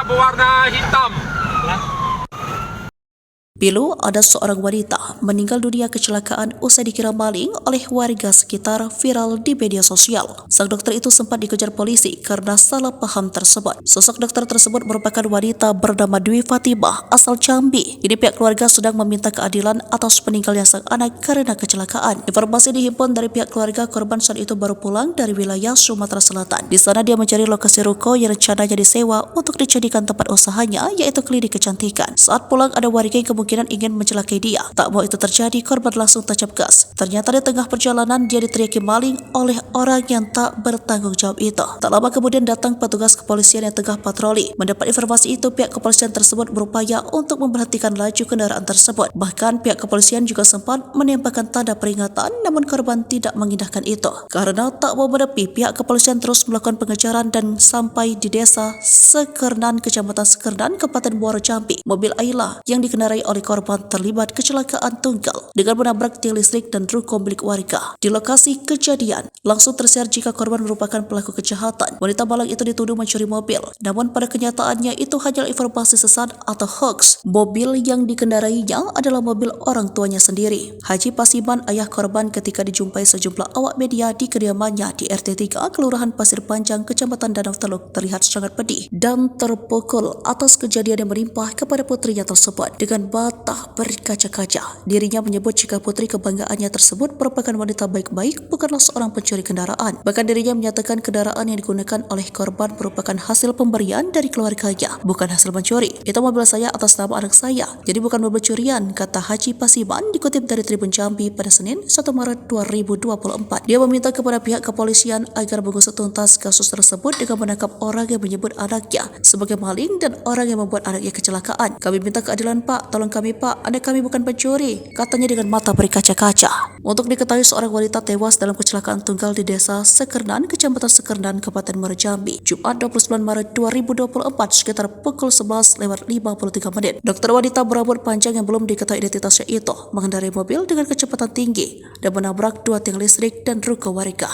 berwarna hitam. Pilu, ada seorang wanita meninggal dunia kecelakaan usai dikira maling oleh warga sekitar viral di media sosial. Sang dokter itu sempat dikejar polisi karena salah paham tersebut. Sosok dokter tersebut merupakan wanita bernama Dwi Fatimah asal Jambi. Kini pihak keluarga sedang meminta keadilan atas meninggalnya sang anak karena kecelakaan. Informasi dihimpun dari pihak keluarga korban saat itu baru pulang dari wilayah Sumatera Selatan. Di sana dia mencari lokasi ruko yang rencananya disewa untuk dijadikan tempat usahanya, yaitu klinik kecantikan. Saat pulang ada warga yang kemungkinan ingin mencelakai dia. Tak mau itu terjadi, korban langsung tancap gas. Ternyata di tengah perjalanan dia diteriaki maling oleh orang yang tak bertanggung jawab itu. Tak lama kemudian datang petugas kepolisian yang tengah patroli. Mendapat informasi itu, pihak kepolisian tersebut berupaya untuk memberhentikan laju kendaraan tersebut. Bahkan pihak kepolisian juga sempat menembakkan tanda peringatan, namun korban tidak mengindahkan itu. Karena tak mau menepi, pihak kepolisian terus melakukan pengejaran dan sampai di desa Sekernan, Kecamatan Sekernan, Kabupaten Muaro Jambi. Mobil Ayla yang dikendarai oleh korban terlibat kecelakaan tunggal dengan menabrak tiang listrik dan ruko milik warga. Di lokasi kejadian, langsung tersiar jika korban merupakan pelaku kejahatan. Wanita malang itu dituduh mencuri mobil, namun pada kenyataannya itu hanya informasi sesat atau hoax. Mobil yang dikendarainya adalah mobil orang tuanya sendiri. Haji Pasiman, ayah korban, ketika dijumpai sejumlah awak media di kediamannya di RT 3 Kelurahan Pasir Panjang, Kecamatan Danau Teluk, terlihat sangat pedih dan terpukul atas kejadian yang menimpa kepada putrinya tersebut. Dengan bata berkaca-kaca, dirinya menyebut jika putri kebanggaannya tersebut merupakan wanita baik-baik, bukanlah seorang pencuri kendaraan. Bahkan dirinya menyatakan kendaraan yang digunakan oleh korban merupakan hasil pemberian dari keluarganya, bukan hasil mencuri. Itu mobil saya atas nama anak saya, jadi bukan mobil curian, kata Haji Pasiman dikutip dari Tribun Jambi pada Senin 1 Maret 2024. Dia meminta kepada pihak kepolisian agar mengusut tuntas kasus tersebut dengan menangkap orang yang menyebut anaknya sebagai maling dan orang yang membuat anaknya kecelakaan. Kami minta keadilan, Pak, tolong kami, Pak, anak kami bukan pencuri, katanya dengan mata berkaca-kaca. Untuk diketahui, seorang wanita tewas dalam kecelakaan tunggal di desa Sekernan, Kecamatan Sekernan, Kabupaten Muaro Jambi, Jumat 29 Maret 2024 sekitar pukul 11:53. Dokter wanita berambut panjang yang belum diketahui identitasnya itu mengendarai mobil dengan kecepatan tinggi dan menabrak dua tiang listrik dan ruko warga.